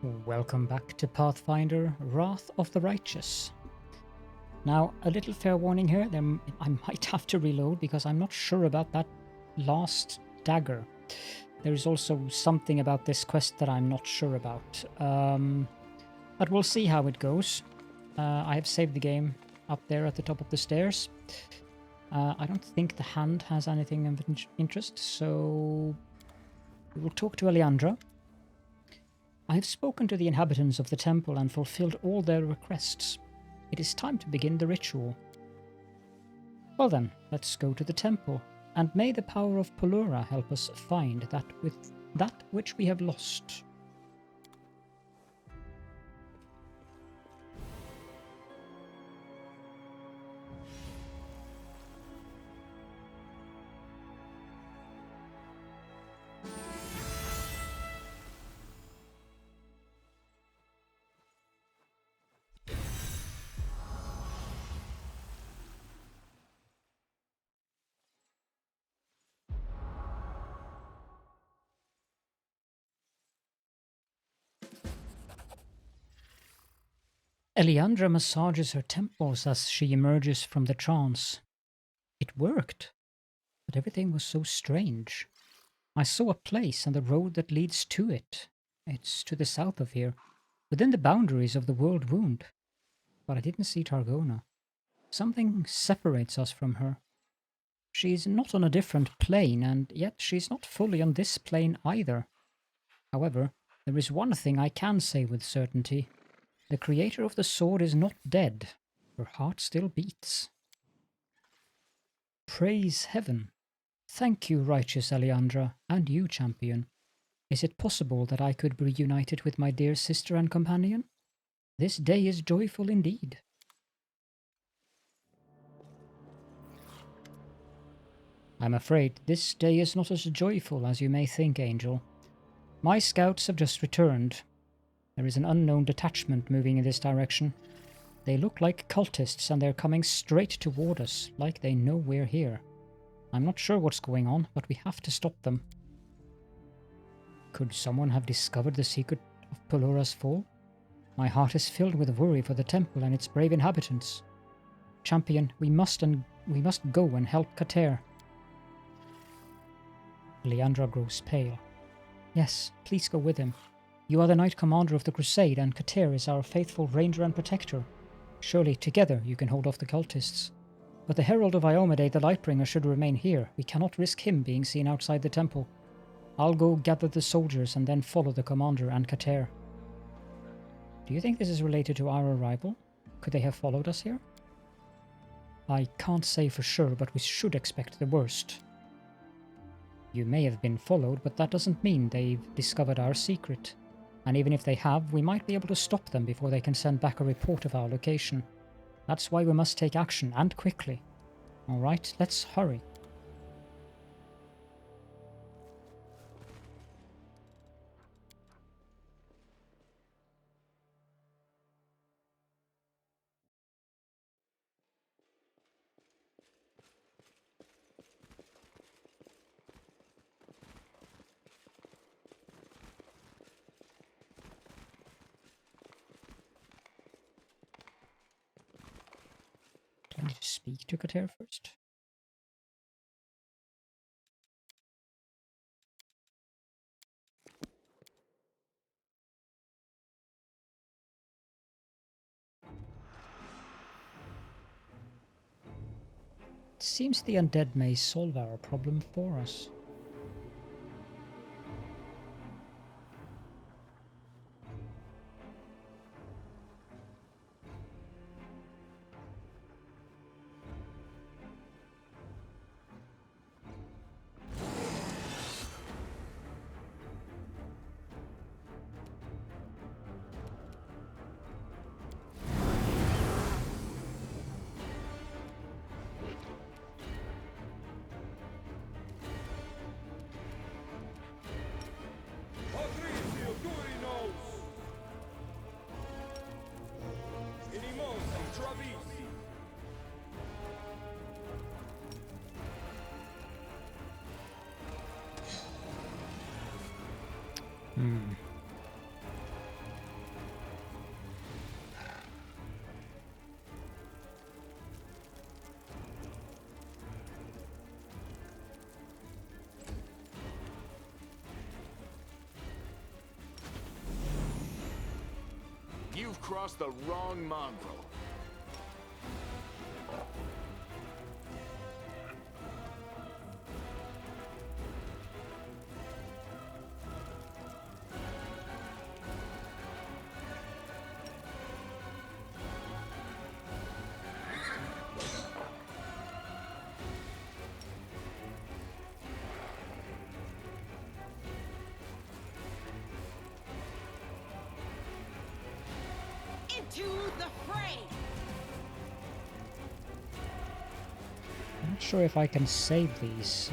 Welcome back to Pathfinder Wrath of the Righteous. Now, a little fair warning here, I might have to reload because I'm not sure about that last dagger. There is also something about this quest that I'm not sure about. But we'll see how it goes. I have saved the game up there at the top of the stairs. I don't think the hand has anything of interest, so we will talk to Eliandra. I have spoken to the inhabitants of the temple and fulfilled all their requests. It is time to begin the ritual. Well then, let's go to the temple, and may the power of Pulura help us find that which we have lost. Eliandra massages her temples as she emerges from the trance. It worked, but everything was so strange. I saw a place and the road that leads to it. It's to the south of here, within the boundaries of the Worldwound. But I didn't see Targona. Something separates us from her. She's not on a different plane, and yet she's not fully on this plane either. However, there is one thing I can say with certainty. The creator of the sword is not dead. Her heart still beats. Praise heaven. Thank you, righteous Eliandra, and you, champion. Is it possible that I could be reunited with my dear sister and companion? This day is joyful indeed. I'm afraid this day is not as joyful as you may think, Angel. My scouts have just returned. There is an unknown detachment moving in this direction. They look like cultists and they're coming straight toward us, like they know we're here. I'm not sure what's going on, but we have to stop them. Could someone have discovered the secret of Pulura's fall? My heart is filled with worry for the temple and its brave inhabitants. Champion, we must go and help Kater. Leandra grows pale. Yes, please go with him. You are the Knight Commander of the Crusade, and Kater is our faithful ranger and protector. Surely, together, you can hold off the cultists. But the Herald of Iomade, the Lightbringer, should remain here. We cannot risk him being seen outside the temple. I'll go gather the soldiers and then follow the Commander and Kater. Do you think this is related to our arrival? Could they have followed us here? I can't say for sure, but we should expect the worst. You may have been followed, but that doesn't mean they've discovered our secret. And even if they have, we might be able to stop them before they can send back a report of our location. That's why we must take action, and quickly. Alright, let's hurry. Do I need to speak to Kater first? It seems the undead may solve our problem for us. You've crossed the wrong mongrel. Into the fray! I'm not sure if I can save these.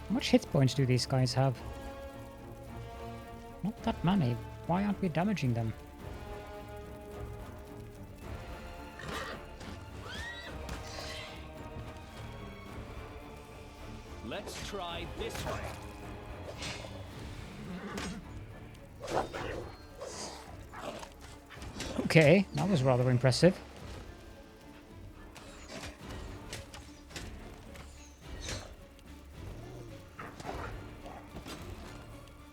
How much hit points do these guys have? Not that many. Why aren't we damaging them? Let's try this way. Okay, that was rather impressive.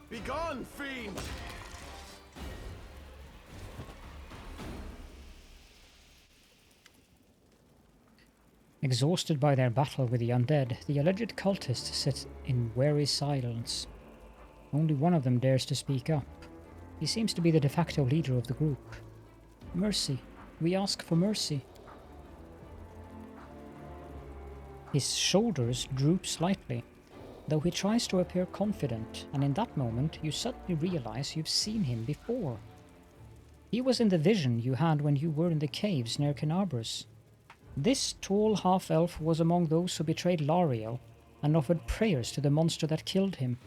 Begone, fiend! Exhausted by their battle with the undead, the alleged cultists sit in wary silence. Only one of them dares to speak up. He seems to be the de facto leader of the group. Mercy. We ask for mercy. His shoulders droop slightly, though he tries to appear confident, and in that moment you suddenly realize you've seen him before. He was in the vision you had when you were in the caves near Canabras. This tall half-elf was among those who betrayed Lariel and offered prayers to the monster that killed him.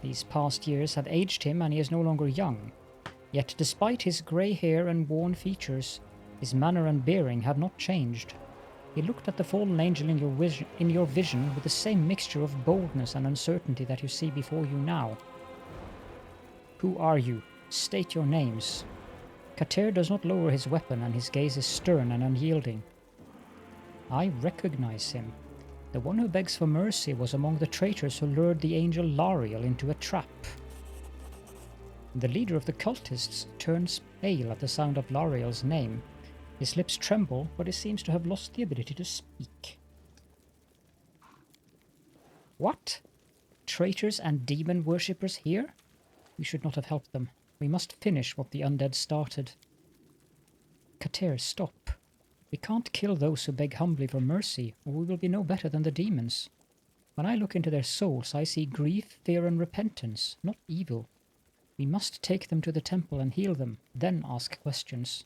These past years have aged him and he is no longer young. Yet despite his grey hair and worn features, his manner and bearing have not changed. He looked at the fallen angel in your vision with the same mixture of boldness and uncertainty that you see before you now. Who are you? State your names. Kater does not lower his weapon and his gaze is stern and unyielding. I recognize him. The one who begs for mercy was among the traitors who lured the angel Lariel into a trap. The leader of the cultists turns pale at the sound of Lariel's name. His lips tremble, but he seems to have lost the ability to speak. What? Traitors and demon worshippers here? We should not have helped them. We must finish what the undead started. Kater, stop. We can't kill those who beg humbly for mercy, or we will be no better than the demons. When I look into their souls, I see grief, fear, and repentance, not evil. We must take them to the temple and heal them, then ask questions.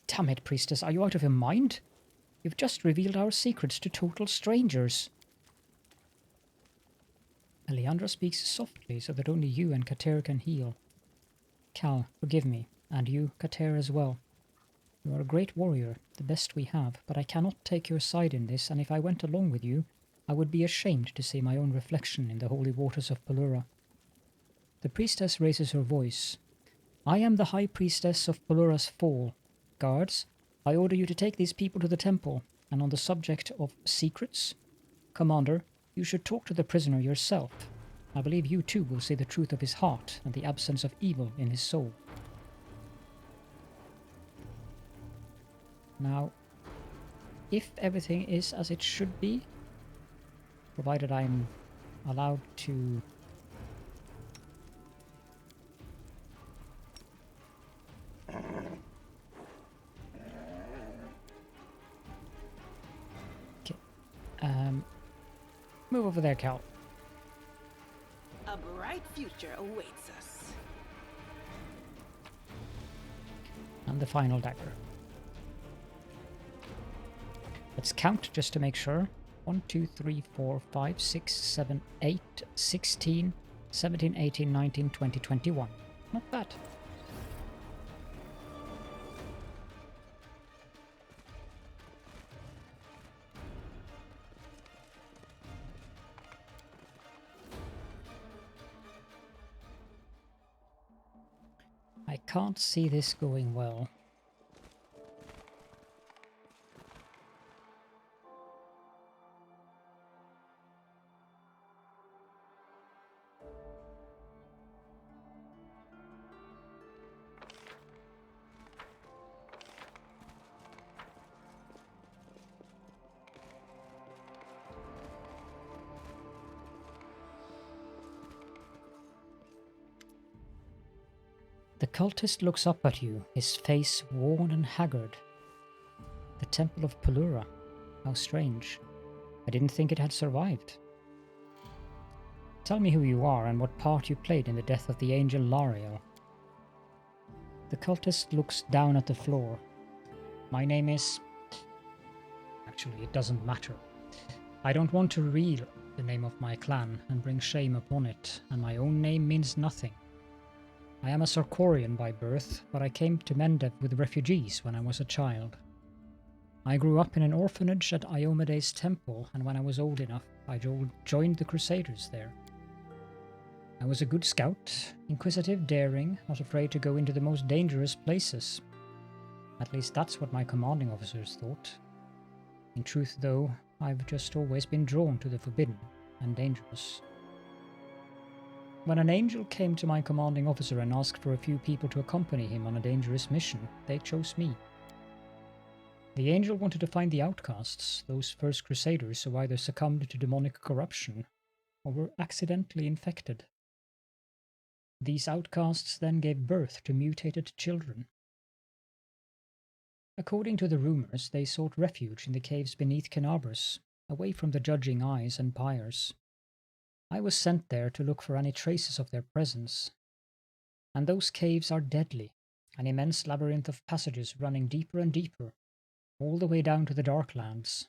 Damn it, priestess, are you out of your mind? You've just revealed our secrets to total strangers. Eliandra speaks softly so that only you and Kater can heal. Cal, forgive me, and you, Kater, as well. You are a great warrior, the best we have, but I cannot take your side in this, and if I went along with you, I would be ashamed to see my own reflection in the holy waters of Pulura. The priestess raises her voice. I am the high priestess of Pulura's fall. Guards, I order you to take these people to the temple, and on the subject of secrets, Commander, you should talk to the prisoner yourself. I believe you too will see the truth of his heart and the absence of evil in his soul. Now, if everything is as it should be, provided I'm allowed to move over there, Cal. A bright future awaits us. And the final dagger. Let's count just to make sure. 1, 2, 3, 4, 5, 6, 7, 8, 16, 17, 18, 19, 20, 21. Not bad. can't see this going well. The cultist looks up at you, his face worn and haggard. The Temple of Pulura. How strange. I didn't think it had survived. Tell me who you are and what part you played in the death of the angel Lariel. The cultist looks down at the floor. My name is... Actually, it doesn't matter. I don't want to reveal the name of my clan and bring shame upon it, and my own name means nothing. I am a Sarkorian by birth, but I came to Mendev with refugees when I was a child. I grew up in an orphanage at Iomede's temple, and when I was old enough, I joined the Crusaders there. I was a good scout, inquisitive, daring, not afraid to go into the most dangerous places. At least that's what my commanding officers thought. In truth, though, I've just always been drawn to the forbidden and dangerous. When an angel came to my commanding officer and asked for a few people to accompany him on a dangerous mission, they chose me. The angel wanted to find the outcasts, those first crusaders who either succumbed to demonic corruption or were accidentally infected. These outcasts then gave birth to mutated children. According to the rumors, they sought refuge in the caves beneath Kenabres, away from the judging eyes and pyres. I was sent there to look for any traces of their presence. And those caves are deadly, an immense labyrinth of passages running deeper and deeper, all the way down to the Darklands.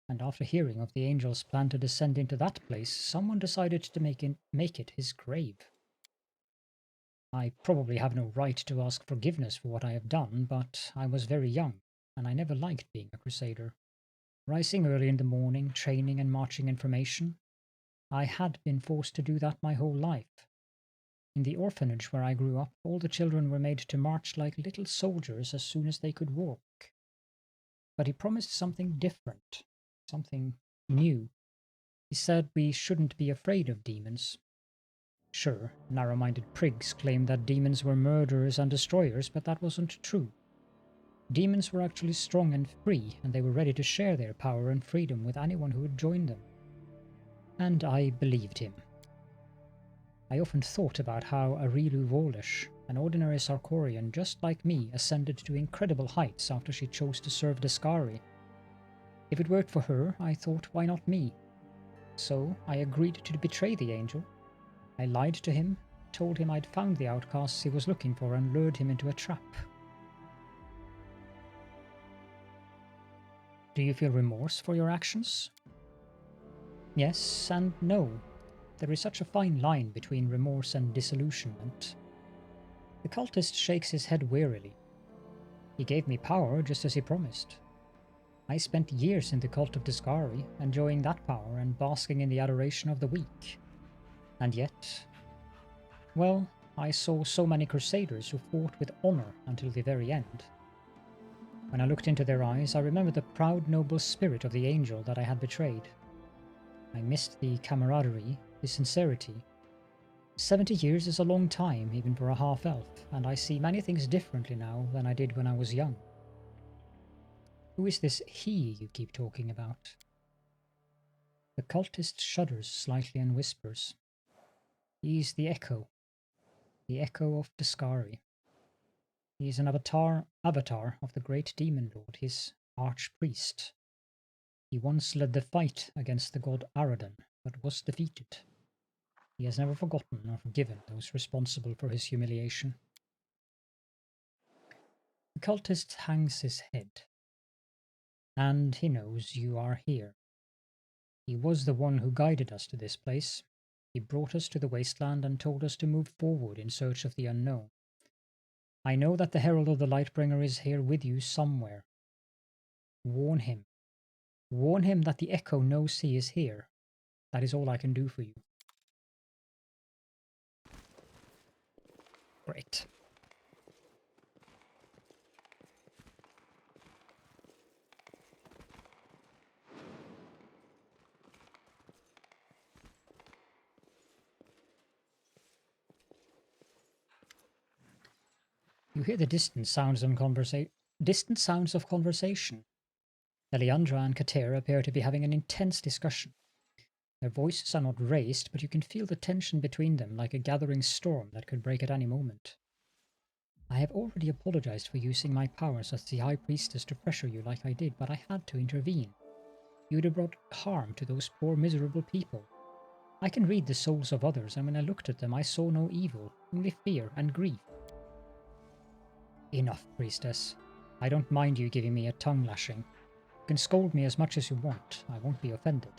And after hearing of the angel's plan to descend into that place, someone decided to make it his grave. I probably have no right to ask forgiveness for what I have done, but I was very young, and I never liked being a crusader. Rising early in the morning, training and marching in formation, I had been forced to do that my whole life. In the orphanage where I grew up, all the children were made to march like little soldiers as soon as they could walk. But he promised something different, something new. He said we shouldn't be afraid of demons. Sure, narrow-minded prigs claimed that demons were murderers and destroyers, but that wasn't true. Demons were actually strong and free, and they were ready to share their power and freedom with anyone who would join them. And I believed him. I often thought about how Arilu Volish, an ordinary Sarkorian just like me, ascended to incredible heights after she chose to serve Deskari. If it worked for her, I thought, why not me? So I agreed to betray the angel. I lied to him, told him I'd found the outcasts he was looking for and lured him into a trap. Do you feel remorse for your actions? Yes and no. There is such a fine line between remorse and disillusionment. The cultist shakes his head wearily. He gave me power just as he promised. I spent years in the cult of Deskari, enjoying that power and basking in the adoration of the weak. And yet, well, I saw so many crusaders who fought with honor until the very end. When I looked into their eyes, I remembered the proud, noble spirit of the angel that I had betrayed. I missed the camaraderie, the sincerity. 70 years is a long time, even for a half-elf, and I see many things differently now than I did when I was young. Who is this he you keep talking about? The cultist shudders slightly and whispers. He is the Echo of Deskari. He is an avatar of the great demon lord, his archpriest. He once led the fight against the god Aradan, but was defeated. He has never forgotten or forgiven those responsible for his humiliation. The cultist hangs his head. And he knows you are here. He was the one who guided us to this place. He brought us to the wasteland and told us to move forward in search of the unknown. I know that the Herald of the Lightbringer is here with you somewhere. Warn him. Warn him that the Echo knows he is here. That is all I can do for you. Great. You hear the distant sounds of conversation. Eliandra and Kater appear to be having an intense discussion. Their voices are not raised, but you can feel the tension between them like a gathering storm that could break at any moment. I have already apologized for using my powers as the High Priestess to pressure you like I did, but I had to intervene. You would have brought harm to those poor miserable people. I can read the souls of others, and when I looked at them I saw no evil, only fear and grief. Enough, Priestess. I don't mind you giving me a tongue lashing. You can scold me as much as you want, I won't be offended.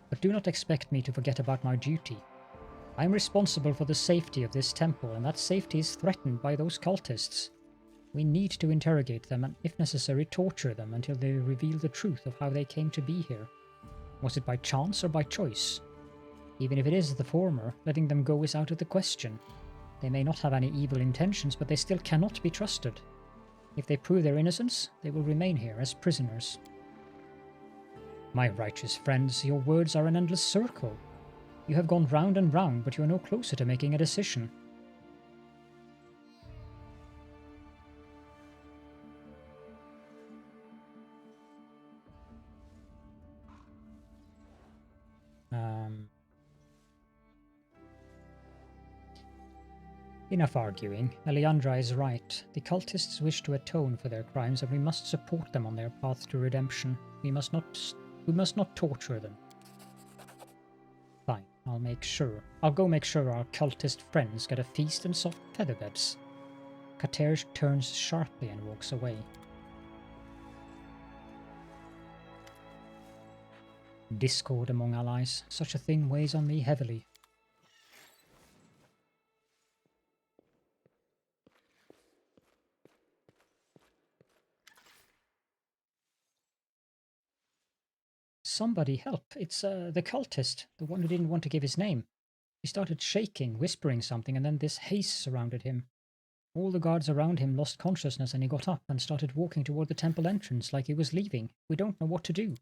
But do not expect me to forget about my duty. I am responsible for the safety of this temple, and that safety is threatened by those cultists. We need to interrogate them and, if necessary, torture them until they reveal the truth of how they came to be here. Was it by chance or by choice? Even if it is the former, letting them go is out of the question. They may not have any evil intentions, but they still cannot be trusted. If they prove their innocence, they will remain here as prisoners. My righteous friends, your words are an endless circle. You have gone round and round, but you are no closer to making a decision. Enough arguing. Eliandra is right. The cultists wish to atone for their crimes, and we must support them on their path to redemption. We must not torture them. Fine, I'll go make sure our cultist friends get a feast and soft featherbeds. Kater turns sharply and walks away. Discord among allies. Such a thing weighs on me heavily. Somebody help. It's the cultist, the one who didn't want to give his name. He started shaking, whispering something, and then this haze surrounded him. All the guards around him lost consciousness, and he got up and started walking toward the temple entrance like he was leaving. We don't know what to do.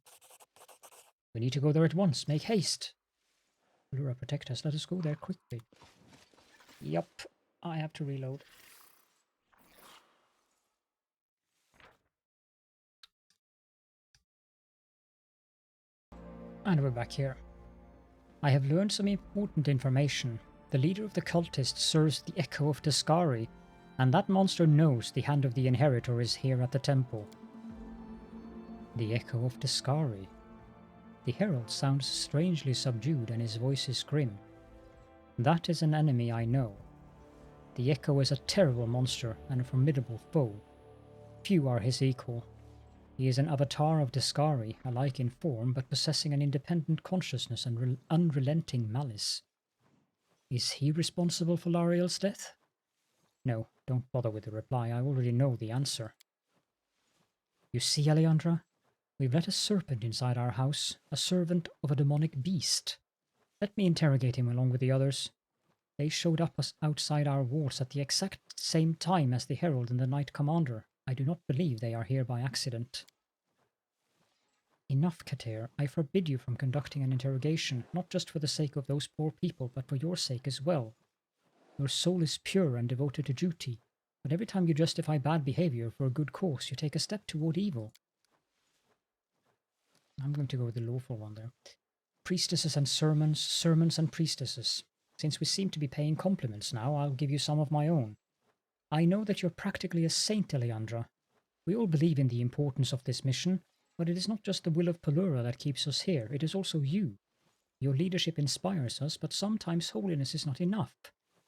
We need to go there at once. Make haste. Pulura, protect us. Let us go there quickly. Yup, I have to reload. And we're back here. I have learned some important information. The leader of the cultists serves the Echo of Deskari, and that monster knows the Hand of the Inheritor is here at the temple. The Echo of Deskari. The herald sounds strangely subdued and his voice is grim. That is an enemy I know. The Echo is a terrible monster and a formidable foe. Few are his equal. He is an avatar of Deskari, alike in form, but possessing an independent consciousness and unrelenting malice. Is he responsible for Lariel's death? No, don't bother with the reply, I already know the answer. You see, Eliandra? We've let a serpent inside our house, a servant of a demonic beast. Let me interrogate him along with the others. They showed up outside our walls at the exact same time as the Herald and the Knight Commander. I do not believe they are here by accident. Enough, Kater. I forbid you from conducting an interrogation, not just for the sake of those poor people, but for your sake as well. Your soul is pure and devoted to duty, but every time you justify bad behavior for a good cause, you take a step toward evil. I'm going to go with the lawful one there. Priestesses and sermons, sermons and priestesses. Since we seem to be paying compliments now, I'll give you some of my own. I know that you're practically a saint, Eliandra. We all believe in the importance of this mission, but it is not just the will of Pulura that keeps us here, it is also you. Your leadership inspires us, but sometimes holiness is not enough.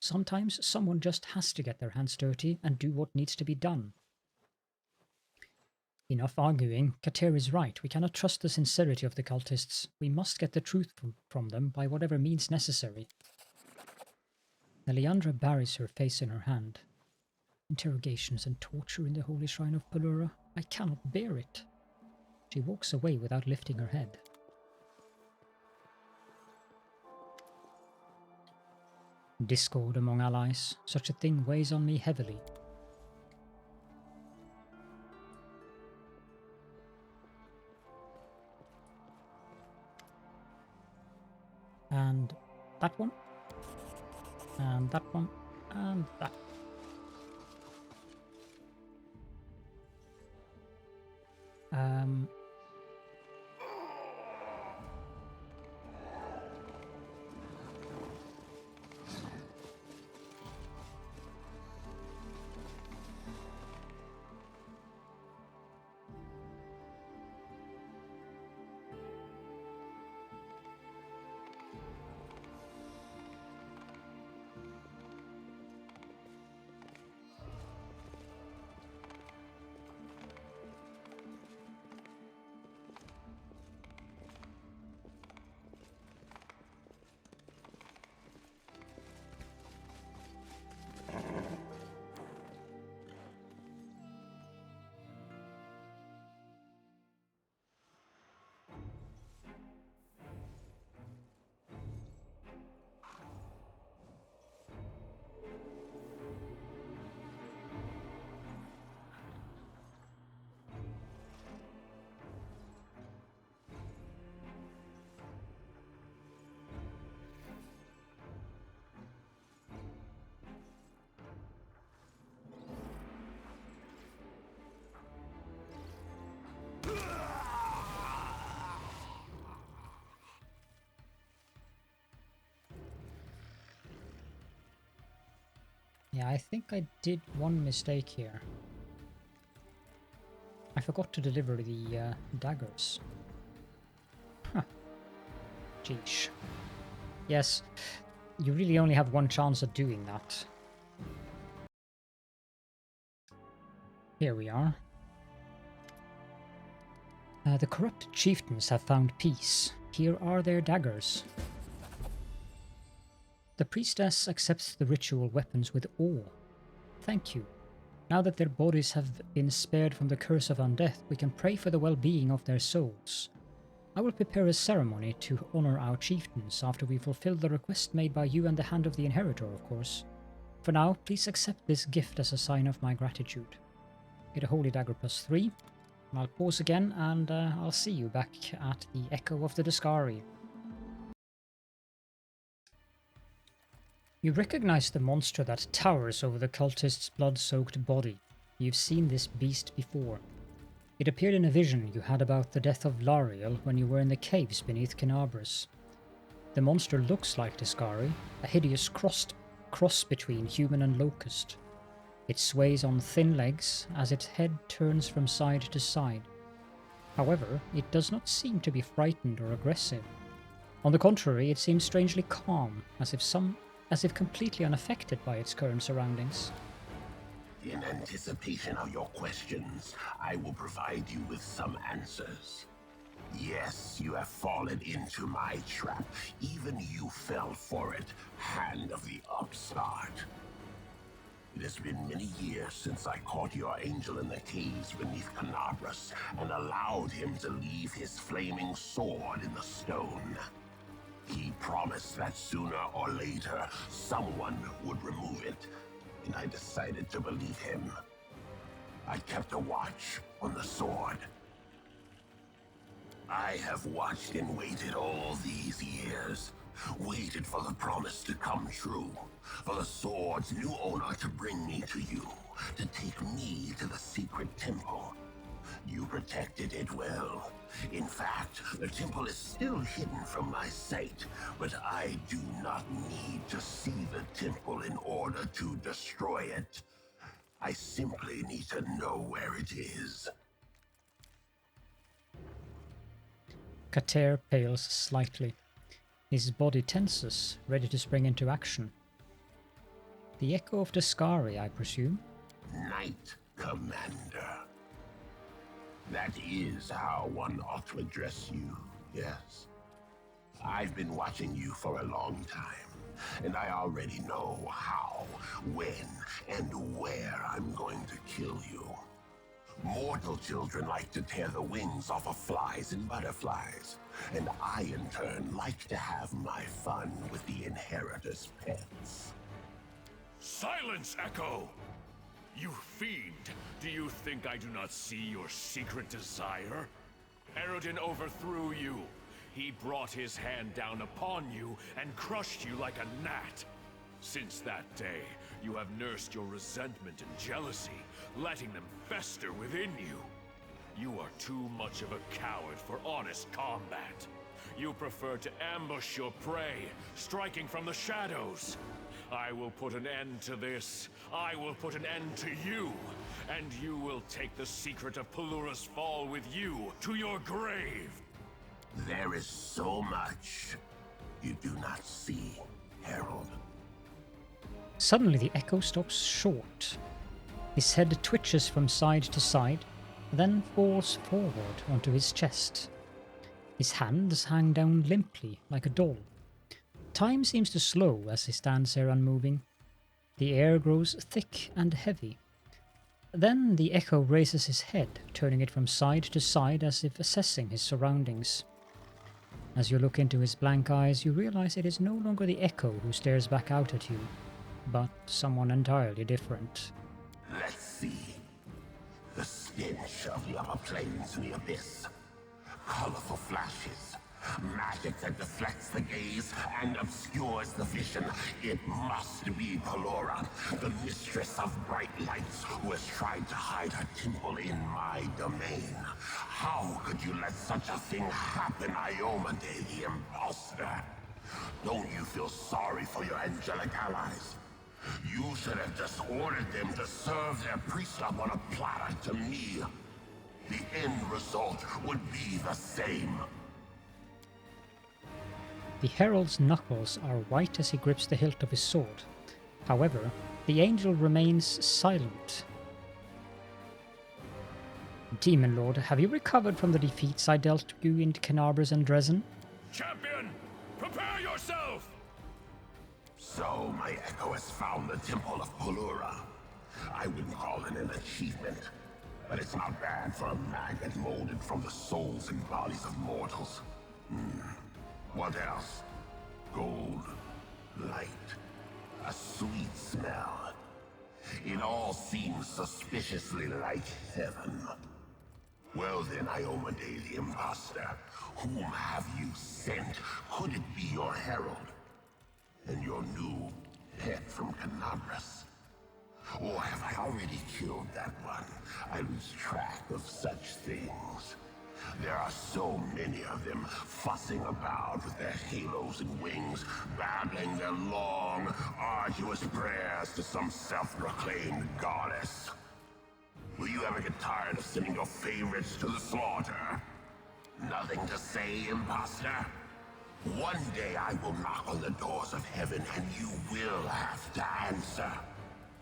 Sometimes someone just has to get their hands dirty and do what needs to be done. Enough arguing. Kater is right. We cannot trust the sincerity of the cultists. We must get the truth from them by whatever means necessary. Eliandra buries her face in her hand. Interrogations and torture in the holy shrine of Pulura. I cannot bear it. She walks away without lifting her head. Discord among allies. Such a thing weighs on me heavily. And that one. And that one. And that. Yeah, I think I did one mistake here. I forgot to deliver the daggers. Huh. Jeesh. Yes, you really only have one chance at doing that. Here we are. The corrupted chieftains have found peace. Here are their daggers. The priestess accepts the ritual weapons with awe. Thank you. Now that their bodies have been spared from the curse of undeath, we can pray for the well-being of their souls. I will prepare a ceremony to honor our chieftains after we fulfill the request made by you and the Hand of the Inheritor, of course. For now, please accept this gift as a sign of my gratitude. Get a Holy Dagger +3. I'll pause again, and I'll see you back at the Echo of the Deskari. You recognize the monster that towers over the cultist's blood-soaked body. You've seen this beast before. It appeared in a vision you had about the death of Lariel when you were in the caves beneath Kenabras. The monster looks like Deskari, a hideous cross between human and locust. It sways on thin legs as its head turns from side to side. However, it does not seem to be frightened or aggressive. On the contrary, it seems strangely calm, as if completely unaffected by its current surroundings. In anticipation of your questions, I will provide you with some answers. Yes, you have fallen into my trap. Even you fell for it, Hand of the Upstart. It has been many years since I caught your angel in the caves beneath Kenabras and allowed him to leave his flaming sword in the stone. He promised that sooner or later, someone would remove it, and I decided to believe him. I kept a watch on the sword. I have watched and waited all these years, waited for the promise to come true, for the sword's new owner to bring me to you, to take me to the secret temple. You protected it well. In fact, the temple is still hidden from my sight, but I do not need to see the temple in order to destroy it. I simply need to know where it is. Kater pales slightly. His body tenses, ready to spring into action. The Echo of Deskari, I presume? Knight Commander. That is how one ought to address you, yes. I've been watching you for a long time, and I already know how, when, and where I'm going to kill you. Mortal children like to tear the wings off of flies and butterflies, and I, in turn, like to have my fun with the Inheritor's pets. Silence, Echo! You fiend! Do you think I do not see your secret desire? Eredin overthrew you. He brought his hand down upon you and crushed you like a gnat. Since that day, you have nursed your resentment and jealousy, letting them fester within you. You are too much of a coward for honest combat. You prefer to ambush your prey, striking from the shadows. I will put an end to this. I will put an end to you. And you will take the secret of Pulura's fall with you to your grave. There is so much you do not see, Herald. Suddenly the echo stops short. His head twitches from side to side, then falls forward onto his chest. His hands hang down limply, like a doll. Time seems to slow as he stands there unmoving. The air grows thick and heavy. Then the echo raises his head, turning it from side to side as if assessing his surroundings. As you look into his blank eyes, you realize it is no longer the echo who stares back out at you, but someone entirely different. Let's see. The stench of the upper planes in the abyss. Colorful flashes. Magic that deflects the gaze and obscures the vision. It must be Pulura, the mistress of bright lights, who has tried to hide her temple in my domain. How could you let such a thing happen, Iomade, the imposter? Don't you feel sorry for your angelic allies? You should have just ordered them to serve their priest up on a platter to me. The end result would be the same. The herald's knuckles are white as he grips the hilt of his sword. However, the angel remains silent. Demon Lord, have you recovered from the defeats I dealt you in Canabras and Drezen? Champion, prepare yourself! So, my echo has found the Temple of Pulura. I wouldn't call it an achievement, but it's not bad for a magnet molded from the souls and bodies of mortals. What else? Gold, light, a sweet smell. It all seems suspiciously like heaven. Well then, Iomade the imposter, whom have you sent? Could it be your herald? And your new pet from Canabras? Or have I already killed that one? I lose track of such things. There are so many of them fussing about with their halos and wings, babbling their long, arduous prayers to some self-proclaimed goddess. Will you ever get tired of sending your favorites to the slaughter? Nothing to say, imposter? One day I will knock on the doors of heaven and you will have to answer.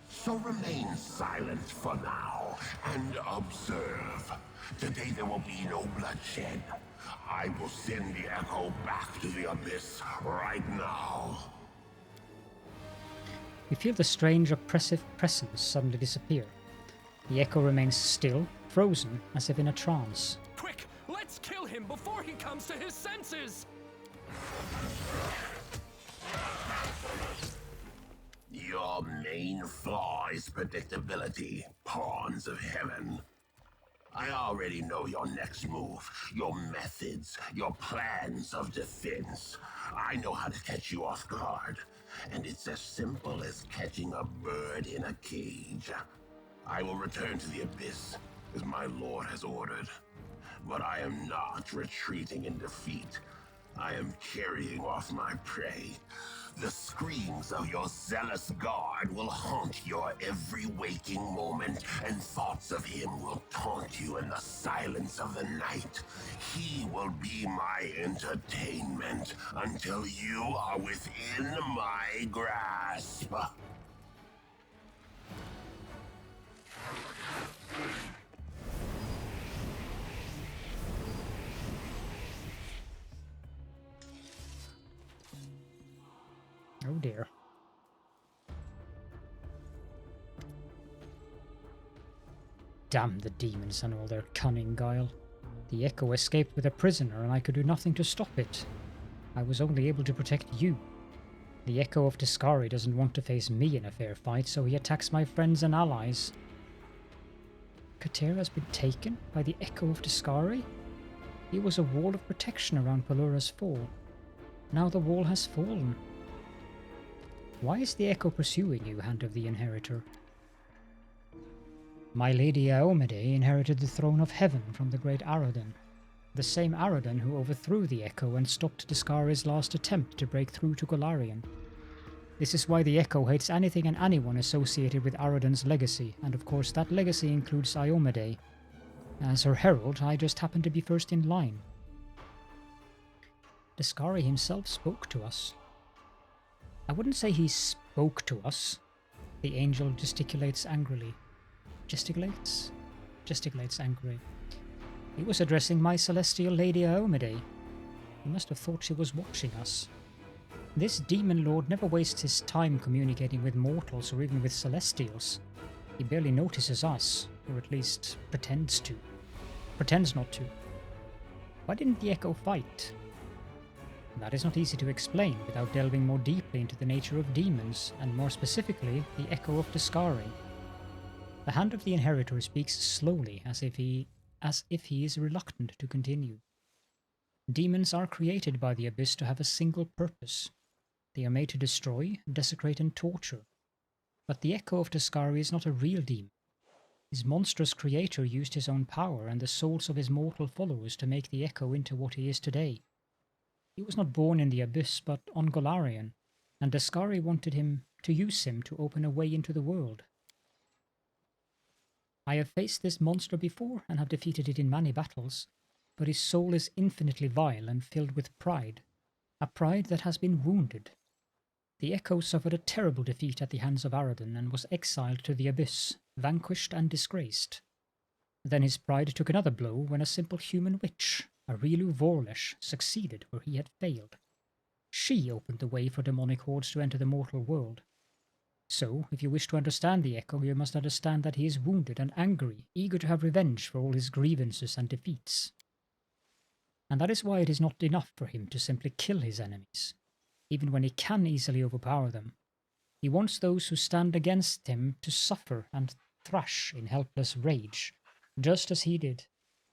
So remain silent for now and observe. Today there will be no bloodshed. I will send the echo back to the abyss right now. You feel the strange oppressive presence suddenly disappear. The echo remains still, frozen, as if in a trance. Quick, let's kill him before he comes to his senses! Your main flaw is predictability, pawns of heaven. I already know your next move, your methods, your plans of defense. I know how to catch you off guard, and it's as simple as catching a bird in a cage. I will return to the abyss, as my lord has ordered. But I am not retreating in defeat. I am carrying off my prey. The screams of your zealous guard will haunt your every waking moment, and thoughts of him will taunt you in the silence of the night. He will be my entertainment until you are within my grasp. Oh dear. Damn the demons and all their cunning guile. The echo escaped with a prisoner and I could do nothing to stop it. I was only able to protect you. The echo of Deskari doesn't want to face me in a fair fight, so he attacks my friends and allies. Kater has been taken by the echo of Deskari? He was a wall of protection around Pulura's fall. Now the wall has fallen. Why is the echo pursuing you, Hand of the Inheritor? My lady Aomede inherited the throne of heaven from the great Aroden, the same Aroden who overthrew the Echo and stopped Deskari's last attempt to break through to Golarion. This is why the Echo hates anything and anyone associated with Aroden's legacy, and of course that legacy includes Aomede. As her herald, I just happen to be first in line. Deskari himself spoke to us. I wouldn't say he spoke to us. The angel gesticulates angrily. Gesticulates? Gesticulates angrily. He was addressing my celestial lady Aomede. He must have thought she was watching us. This demon lord never wastes his time communicating with mortals or even with celestials. He barely notices us, or at least pretends to. Pretends not to. Why didn't the Echo fight? That is not easy to explain without delving more deeply into the nature of demons, and more specifically, the Echo of Deskari. The Hand of the Inheritor speaks slowly, as if he is reluctant to continue. Demons are created by the Abyss to have a single purpose. They are made to destroy, desecrate, and torture. But the Echo of Deskari is not a real demon. His monstrous creator used his own power and the souls of his mortal followers to make the Echo into what he is today. He was not born in the Abyss, but on Golarion, and Deskari wanted him to use him to open a way into the world. I have faced this monster before and have defeated it in many battles, but his soul is infinitely vile and filled with pride, a pride that has been wounded. The Echo suffered a terrible defeat at the hands of Aroden and was exiled to the Abyss, vanquished and disgraced. Then his pride took another blow when a simple human witch, Arilu Vorlesh, succeeded where he had failed. She opened the way for demonic hordes to enter the mortal world. So, if you wish to understand the Echo, you must understand that he is wounded and angry, eager to have revenge for all his grievances and defeats. And that is why it is not enough for him to simply kill his enemies, even when he can easily overpower them. He wants those who stand against him to suffer and thrash in helpless rage, just as he did.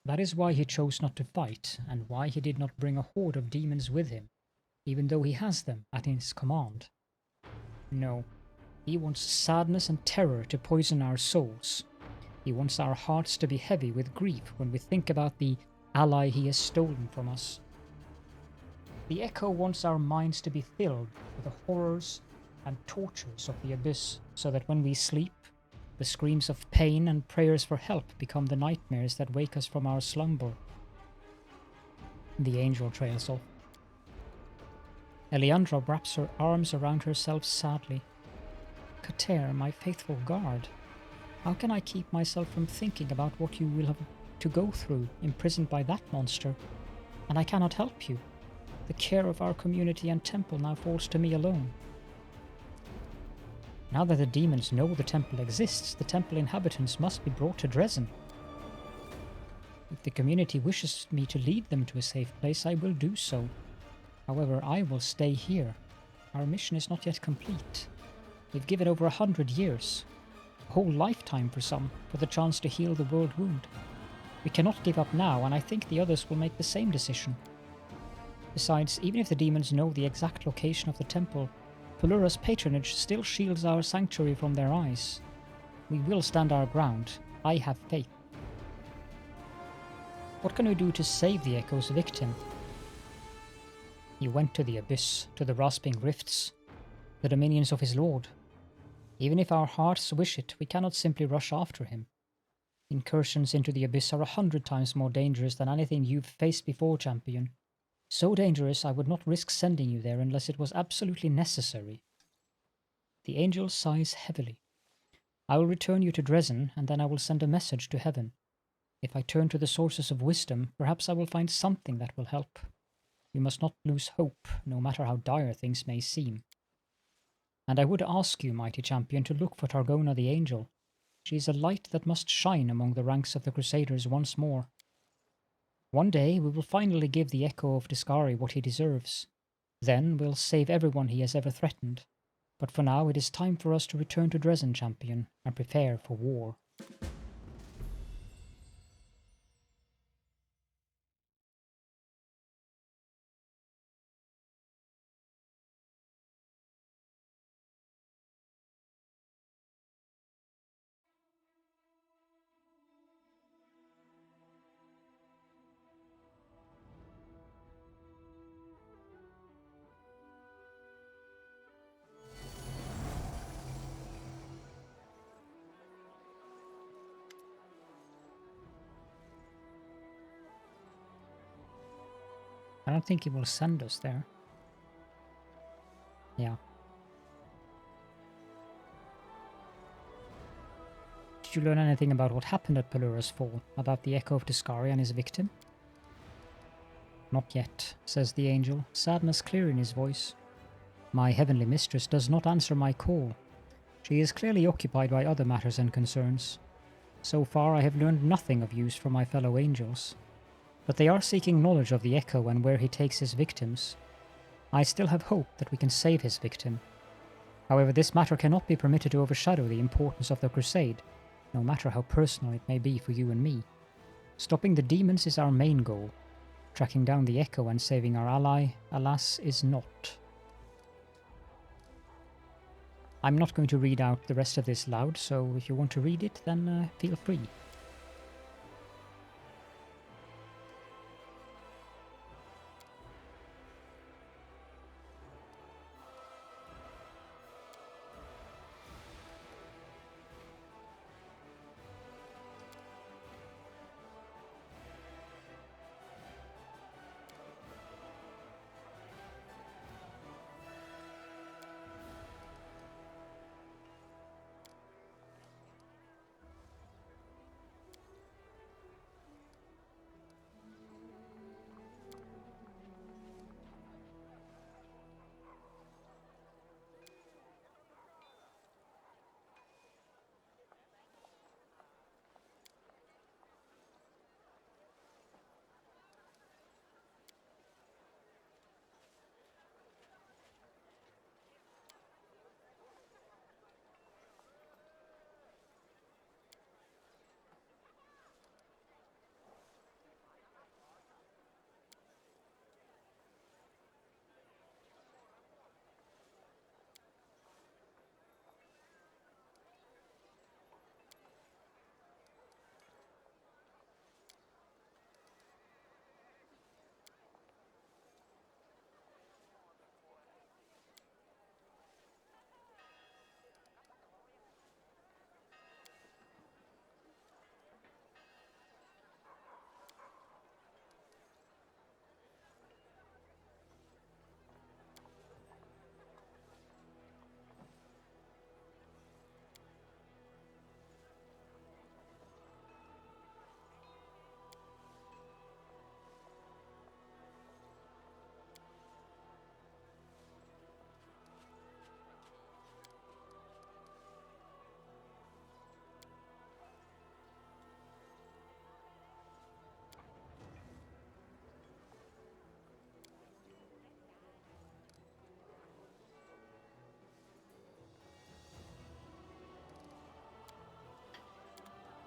That is why he chose not to fight, and why he did not bring a horde of demons with him, even though he has them at his command. No, he wants sadness and terror to poison our souls. He wants our hearts to be heavy with grief when we think about the ally he has stolen from us. The Echo wants our minds to be filled with the horrors and tortures of the Abyss, so that when we sleep, the screams of pain and prayers for help become the nightmares that wake us from our slumber. The angel trails off. Eliandra wraps her arms around herself sadly. Kater, my faithful guard, how can I keep myself from thinking about what you will have to go through, imprisoned by that monster? And I cannot help you. The care of our community and temple now falls to me alone. Now that the demons know the temple exists, the temple inhabitants must be brought to Drezen. If the community wishes me to lead them to a safe place, I will do so. However, I will stay here. Our mission is not yet complete. We've given over 100 years, a whole lifetime for some, for the chance to heal the Worldwound. We cannot give up now, and I think the others will make the same decision. Besides, even if the demons know the exact location of the temple, Pulura's patronage still shields our sanctuary from their eyes. We will stand our ground. I have faith. What can we do to save the Echo's victim? He went to the Abyss, to the Rasping Rifts, the dominions of his lord. Even if our hearts wish it, we cannot simply rush after him. Incursions into the Abyss are 100 times more dangerous than anything you've faced before, champion. So dangerous I would not risk sending you there unless it was absolutely necessary. The angel sighs heavily. I will return you to Drezen, and then I will send a message to heaven. If I turn to the sources of wisdom, perhaps I will find something that will help. We must not lose hope, no matter how dire things may seem. And I would ask you, mighty champion, to look for Targona the angel. She is a light that must shine among the ranks of the Crusaders once more. One day we will finally give the Echo of Deskari what he deserves. Then we'll save everyone he has ever threatened. But for now it is time for us to return to Drezen, champion, and prepare for war. don't think it will send us there. Yeah. Did you learn anything about what happened at Pulura's fall? About the echo of Deskari and his victim? Not yet, says the angel, sadness clear in his voice. My heavenly mistress does not answer my call. She is clearly occupied by other matters and concerns. So far I have learned nothing of use from my fellow angels. But they are seeking knowledge of the echo and where he takes his victims. I still have hope that we can save his victim. However, this matter cannot be permitted to overshadow the importance of the Crusade, no matter how personal it may be for you and me. Stopping the demons is our main goal. Tracking down the echo and saving our ally, alas, is not. I'm not going to read out the rest of this loud, so if you want to read it, then feel free.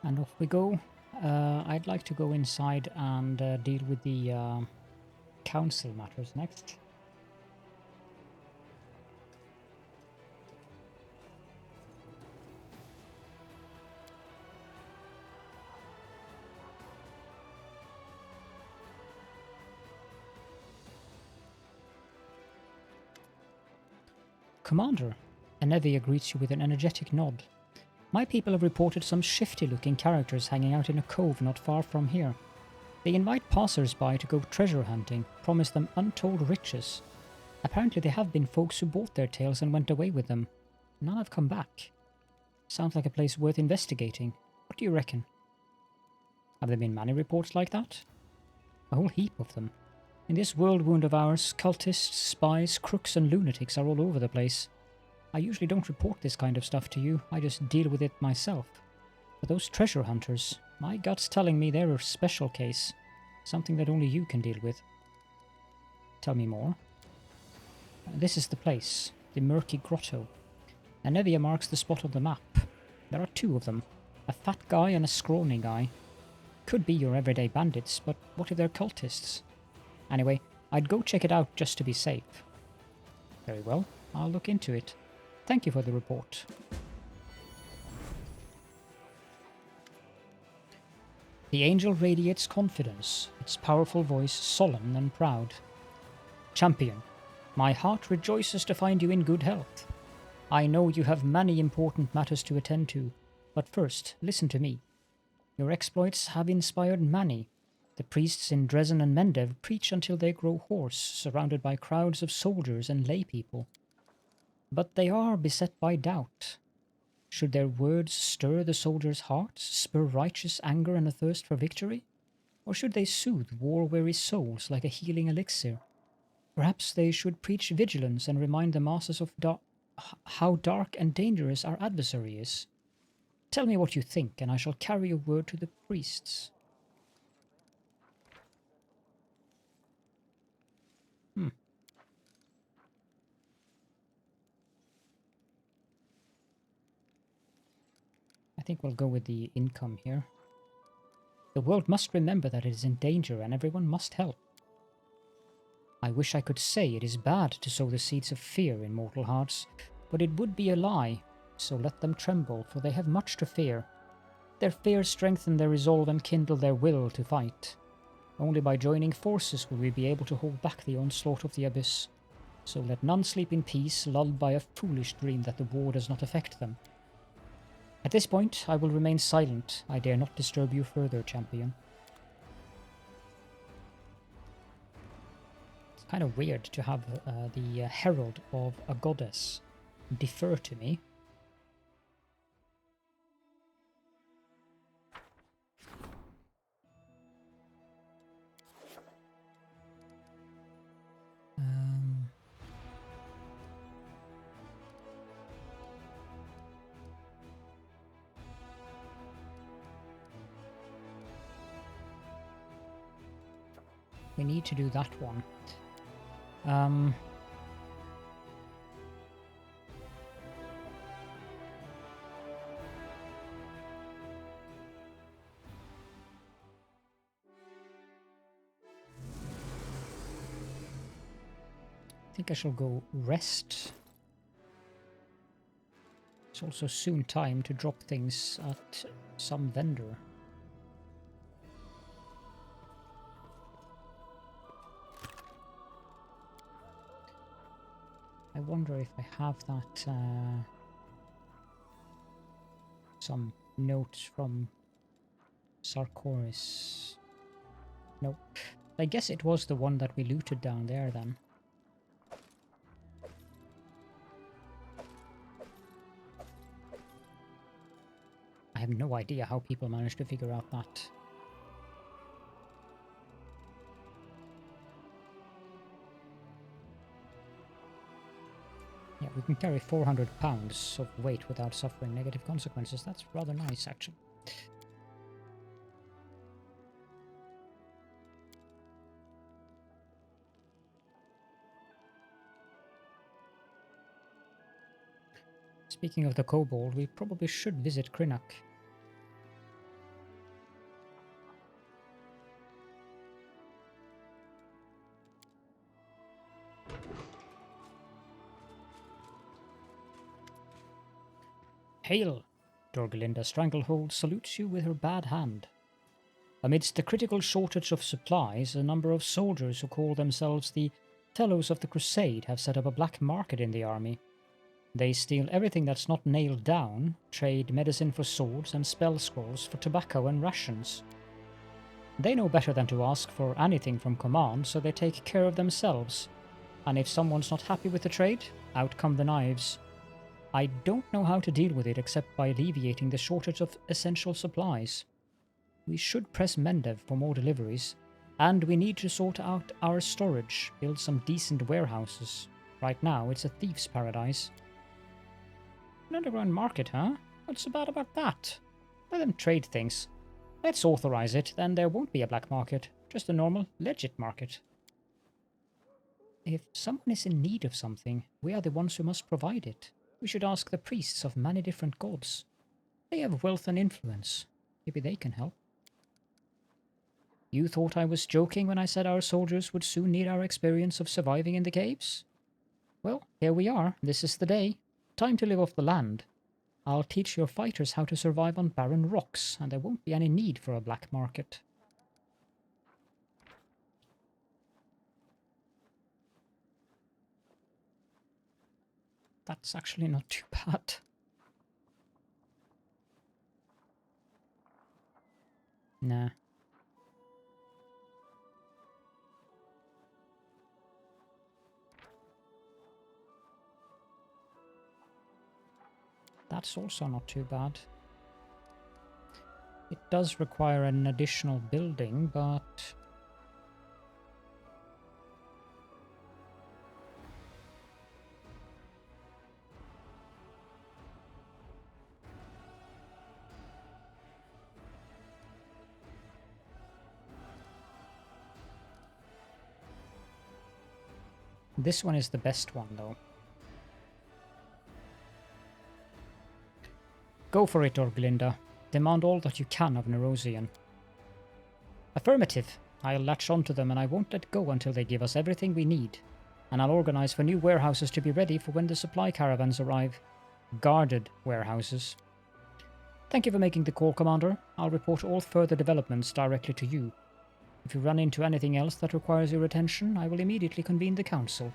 And off we go. I'd like to go inside and deal with the council matters next. Commander, Enevia greets you with an energetic nod. My people have reported some shifty-looking characters hanging out in a cove not far from here. They invite passers-by to go treasure hunting, promise them untold riches. Apparently there have been folks who bought their tales and went away with them. None have come back. Sounds like a place worth investigating. What do you reckon? Have there been many reports like that? A whole heap of them. In this Worldwound of ours, cultists, spies, crooks and lunatics are all over the place. I usually don't report this kind of stuff to you, I just deal with it myself. But those treasure hunters, my gut's telling me they're a special case. Something that only you can deal with. Tell me more. This is the place, the Murky Grotto. Enevia marks the spot on the map. There are two of them, a fat guy and a scrawny guy. Could be your everyday bandits, but what if they're cultists? Anyway, I'd go check it out just to be safe. Very well, I'll look into it. Thank you for the report. The angel radiates confidence, its powerful voice solemn and proud. Champion, my heart rejoices to find you in good health. I know you have many important matters to attend to, but first, listen to me. Your exploits have inspired many. The priests in Drezen and Mendev preach until they grow hoarse, surrounded by crowds of soldiers and lay people. But they are beset by doubt. Should their words stir the soldiers' hearts, spur righteous anger and a thirst for victory? Or should they soothe war-weary souls like a healing elixir? Perhaps they should preach vigilance and remind the masses of how dark and dangerous our adversary is. Tell me what you think, and I shall carry your word to the priests. I think we'll go with the income here. The world must remember that it is in danger and everyone must help. I wish I could say it is bad to sow the seeds of fear in mortal hearts, but it would be a lie, so let them tremble, for they have much to fear. Their fear strengthen their resolve and kindle their will to fight. Only by joining forces will we be able to hold back the onslaught of the abyss. So let none sleep in peace, lulled by a foolish dream that the war does not affect them. At this point, I will remain silent. I dare not disturb you further, champion. It's kind of weird to have the herald of a goddess defer to me. We need to do that one. I think I shall go rest. It's also soon time to drop things at some vendor. I wonder if I have that, some notes from Sarkoris. Nope. I guess it was the one that we looted down there then. I have no idea how people managed to figure out that. Yeah, we can carry 400 pounds of weight without suffering negative consequences. That's rather nice, actually. Speaking of the kobold, we probably should visit Krynak. Hail! Dorgalinda Stranglehold salutes you with her bad hand. Amidst the critical shortage of supplies, a number of soldiers who call themselves the Fellows of the Crusade have set up a black market in the army. They steal everything that's not nailed down, trade medicine for swords and spell scrolls for tobacco and rations. They know better than to ask for anything from command, so they take care of themselves. And if someone's not happy with the trade, out come the knives. I don't know how to deal with it except by alleviating the shortage of essential supplies. We should press Mendev for more deliveries, and we need to sort out our storage, build some decent warehouses. Right now, it's a thief's paradise. An underground market, huh? What's so bad about that? Let them trade things. Let's authorize it, then there won't be a black market, just a normal, legit market. If someone is in need of something, we are the ones who must provide it. We should ask the priests of many different gods. They have wealth and influence. Maybe they can help. You thought I was joking when I said our soldiers would soon need our experience of surviving in the caves? Well, here we are. This is the day. Time to live off the land. I'll teach your fighters how to survive on barren rocks, and there won't be any need for a black market. That's actually not too bad. Nah. That's also not too bad. It does require an additional building, but... This one is the best one, though. Go for it, Orglinda. Demand all that you can of Nerosian. Affirmative. I'll latch onto them and I won't let go until they give us everything we need. And I'll organize for new warehouses to be ready for when the supply caravans arrive. Guarded warehouses. Thank you for making the call, Commander. I'll report all further developments directly to you. If you run into anything else that requires your attention, I will immediately convene the council.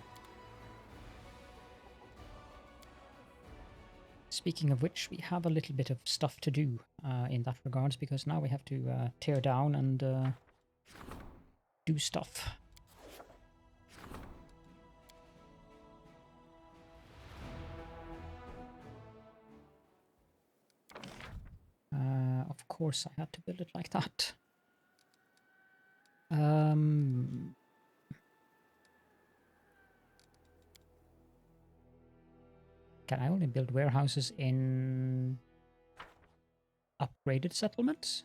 Speaking of which, we have a little bit of stuff to do in that regards, because now we have to tear down and do stuff. Of course, I had to build it like that. Can I only build warehouses in upgraded settlements?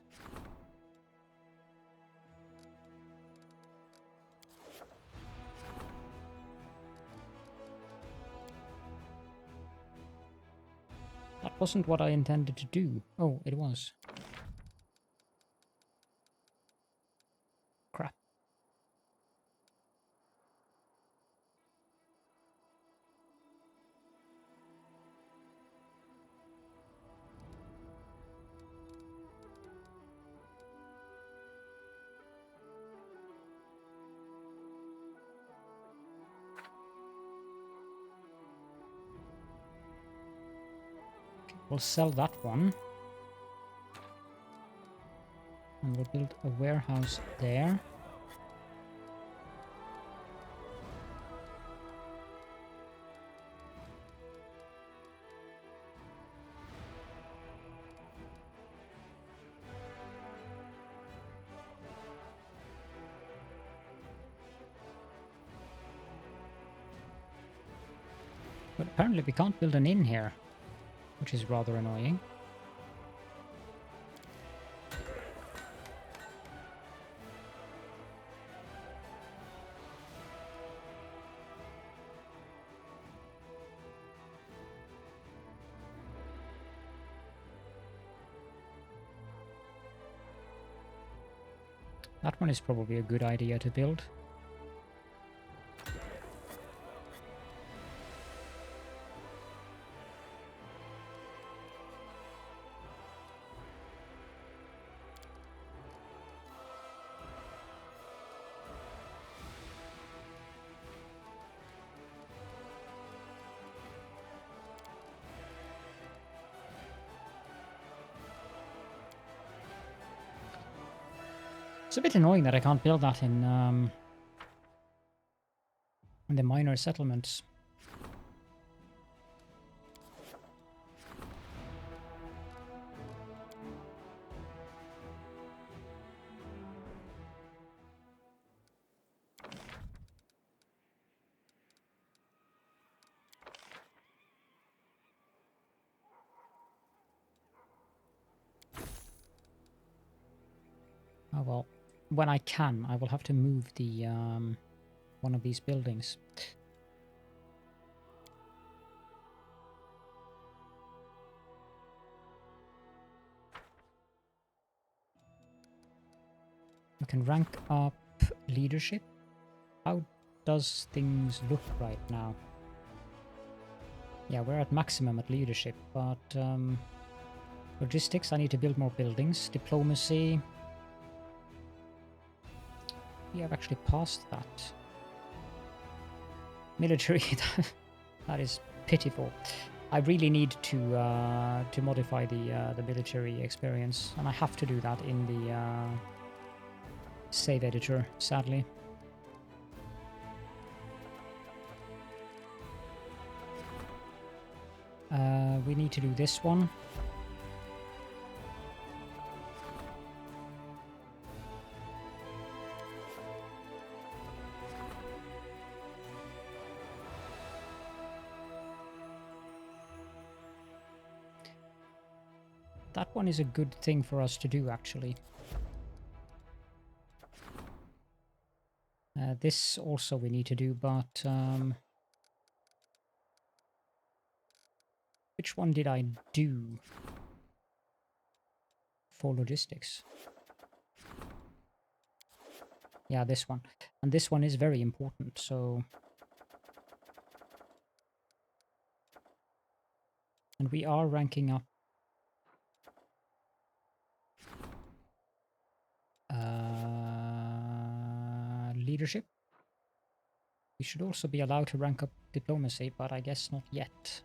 That wasn't what I intended to do. Oh, it was. Crap. We'll sell that one. And we'll build a warehouse there. But apparently we can't build an inn here, which is rather annoying. That one is probably a good idea to build. It's a bit annoying that I can't build that in the minor settlements. Oh well. When I can, I will have to move the one of these buildings. I can rank up leadership. How does things look right now? Yeah, we're at maximum at leadership, but logistics, I need to build more buildings. Diplomacy, we have actually passed that. Military, that is pitiful. I really need to modify the military experience, and I have to do that in the save editor, sadly. We need to do this one. That one is a good thing for us to do, actually. This also we need to do, but which one did I do for logistics? Yeah, this one. And this one is very important, so... And we are ranking up leadership. We should also be allowed to rank up diplomacy, but I guess not yet.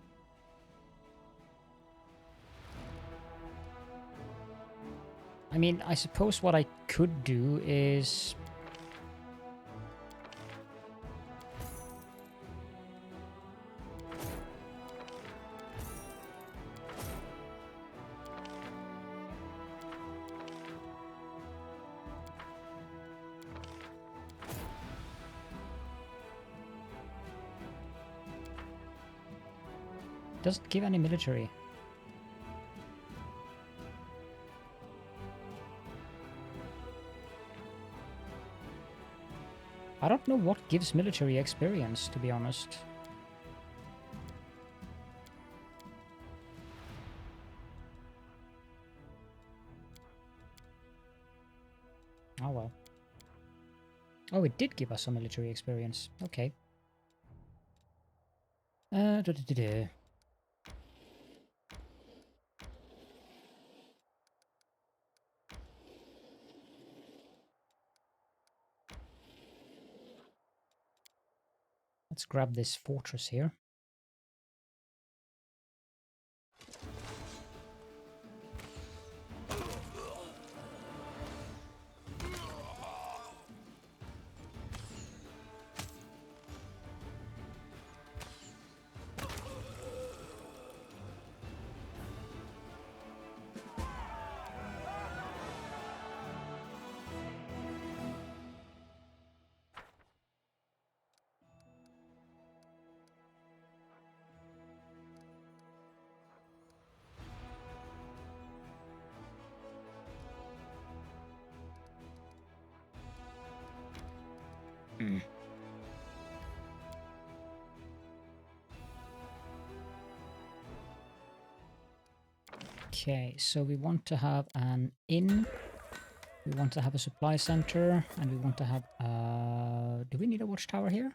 I mean, I suppose what I could do is... Doesn't give any military. I don't know what gives military experience, to be honest. Oh well. Oh, it did give us some military experience. Okay. Let's grab this fortress here. Okay, so we want to have an inn, we want to have a supply center, and we want to have... do we need a watchtower here?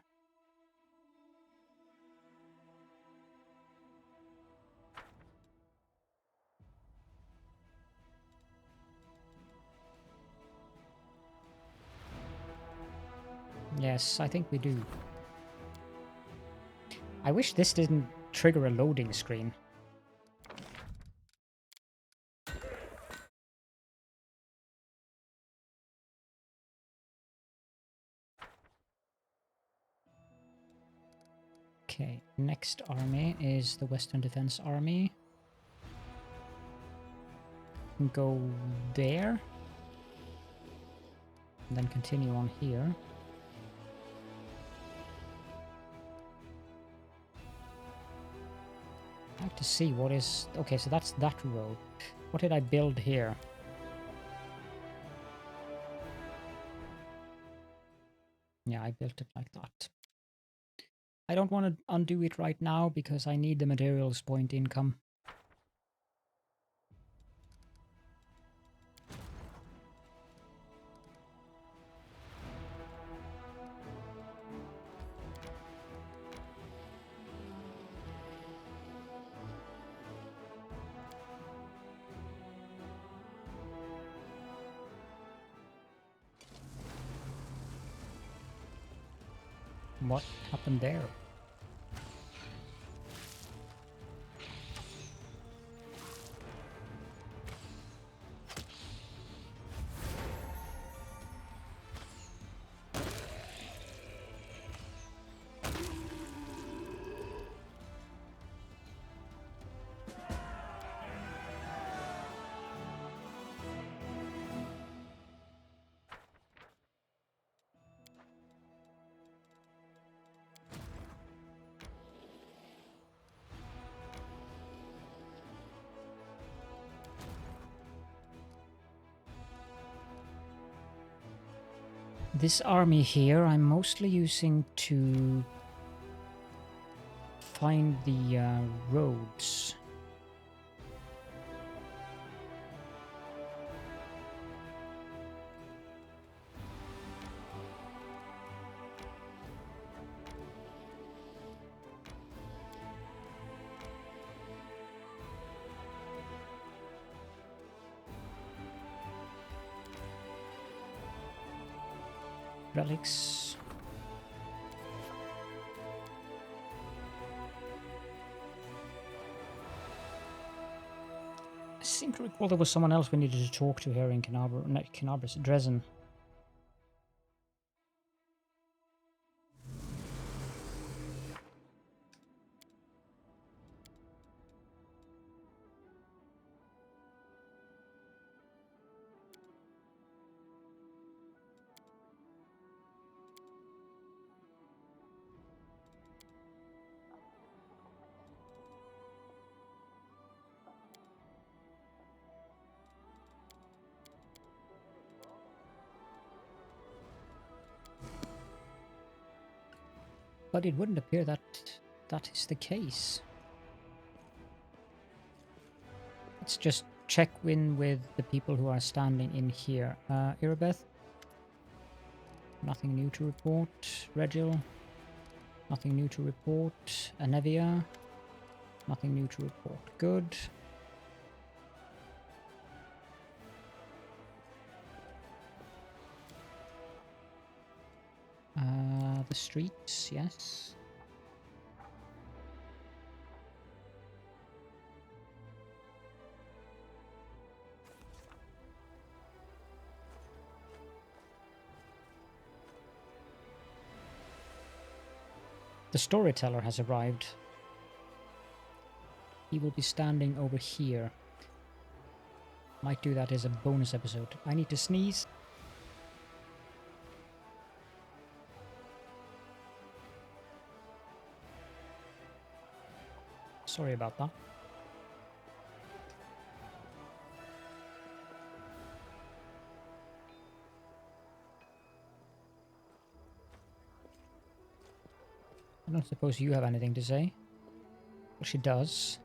Yes, I think we do. I wish this didn't trigger a loading screen. Okay, next army is the Western Defense Army. Go there. And then continue on here. I have to see what is... Okay, so that's that row. What did I build here? Yeah, I built it like that. I don't want to undo it right now because I need the materials point income. What happened there? This army here I'm mostly using to find the roads. Relics. I seem to recall there was someone else we needed to talk to here in Canabras, Drezen. But it wouldn't appear that that is the case. Let's just check in with the people who are standing in here. Irabeth? Nothing new to report. Regil? Nothing new to report. Anevia? Nothing new to report. Good. The streets, yes. The storyteller has arrived. He will be standing over here. Might do that as a bonus episode. I need to sneeze. Sorry about that. I don't suppose you have anything to say. Well, she does.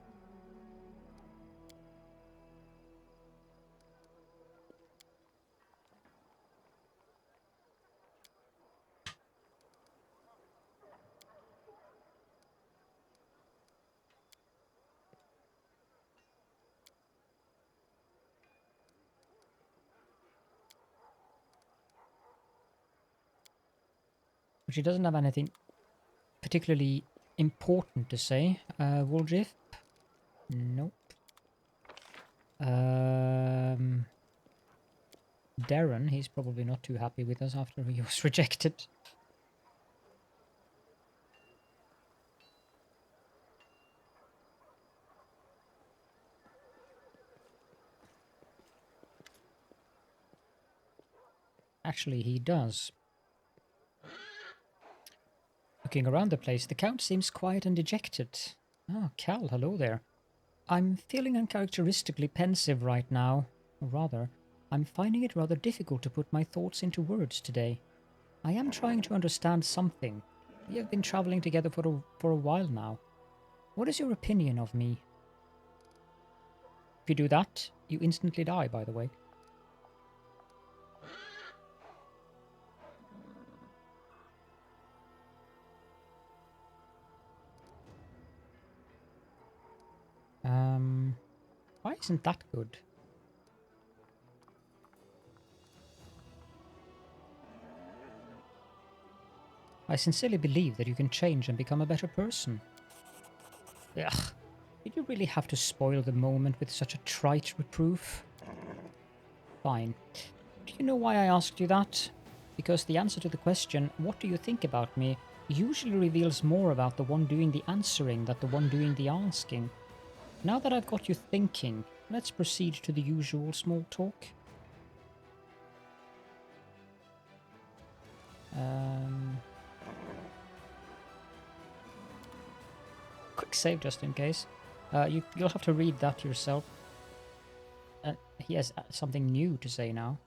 But she doesn't have anything particularly important to say. Woldriff? Nope. Darren, he's probably not too happy with us after he was rejected. Actually, he does. Looking around the place, the Count seems quiet and dejected. Oh, Cal, hello there. I'm feeling uncharacteristically pensive right now. Or rather, I'm finding it rather difficult to put my thoughts into words today. I am trying to understand something. We have been traveling together for a while now. What is your opinion of me? If you do that, you instantly die, by the way. Why isn't that good? I sincerely believe that you can change and become a better person. Ugh, did you really have to spoil the moment with such a trite reproof? Fine. Do you know why I asked you that? Because the answer to the question, what do you think about me, usually reveals more about the one doing the answering than the one doing the asking. Now that I've got you thinking, let's proceed to the usual small talk. Quick save just in case. You'll have to read that yourself. He has something new to say now.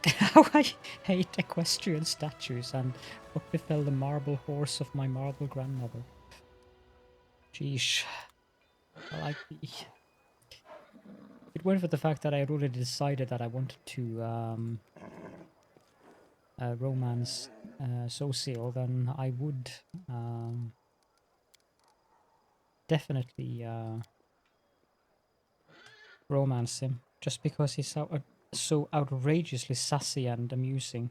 How I hate equestrian statues and what befell the marble horse of my marble grandmother. Sheesh. Well, if it weren't for the fact that I had already decided that I wanted to romance Social, then I would definitely romance him, just because he's so outrageously sassy and amusing.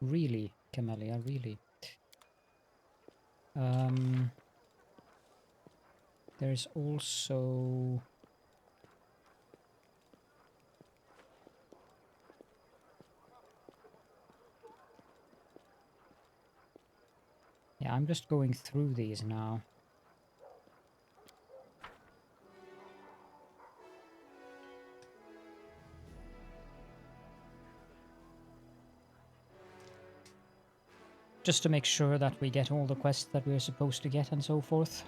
Really, Camellia, really. There's also... Yeah, I'm just going through these now. Just to make sure that we get all the quests that we're supposed to get and so forth.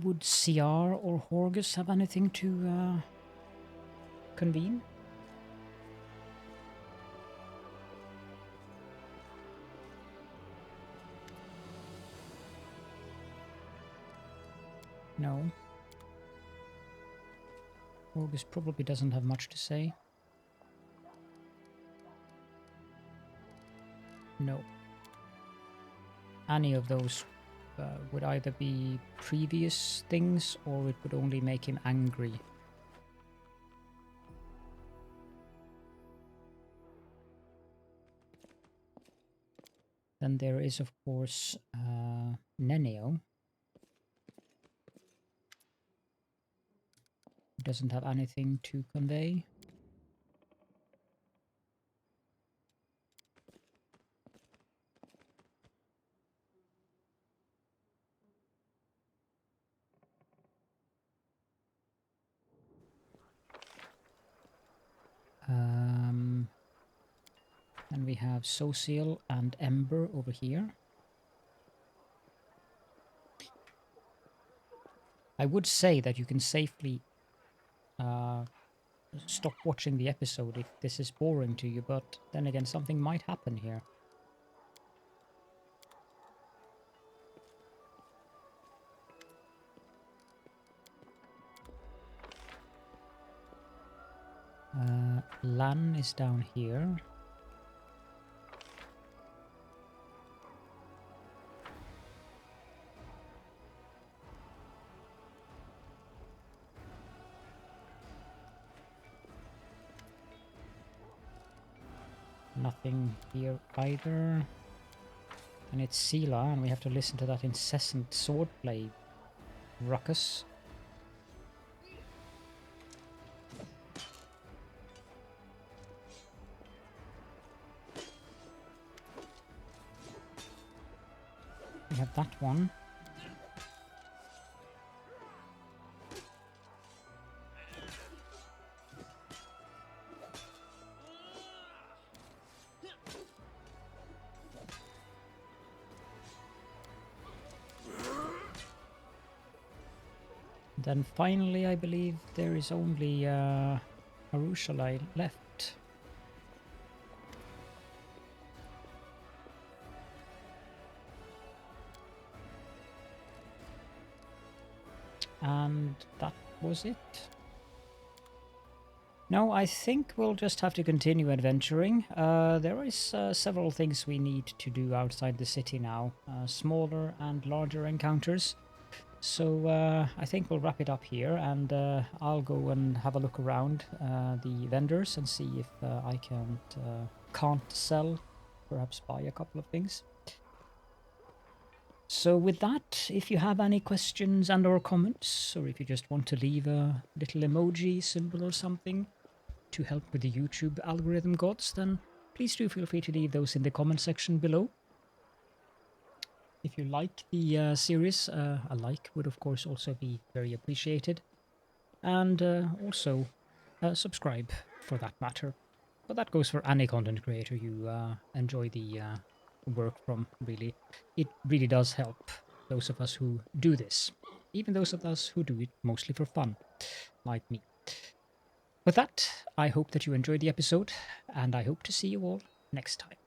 Would CR or Horgus have anything to convene? No. Horgus probably doesn't have much to say. No. Any of those would either be previous things or it would only make him angry. Then there is, of course, Nenio. He doesn't have anything to convey. And we have Social and Ember over here. I would say that you can safely stop watching the episode if this is boring to you, but then again, something might happen here. Lan is down here. Nothing here either. And it's Sela, and we have to listen to that incessant swordplay ruckus. We have that one. then finally, I believe there is only Arushalai left. And that was it. No, I think we'll just have to continue adventuring. There is several things we need to do outside the city now. Smaller and larger encounters. So I think we'll wrap it up here, and I'll go and have a look around the vendors and see if I can't sell, perhaps buy a couple of things. So with that, if you have any questions and or comments, or if you just want to leave a little emoji symbol or something to help with the YouTube algorithm gods, then please do feel free to leave those in the comment section below. If you like the series, a like would of course also be very appreciated. And also subscribe for that matter. But that goes for any content creator you enjoy the work from, really. It really does help those of us who do this, even those of us who do it mostly for fun, like me. With that, I hope that you enjoyed the episode, and I hope to see you all next time.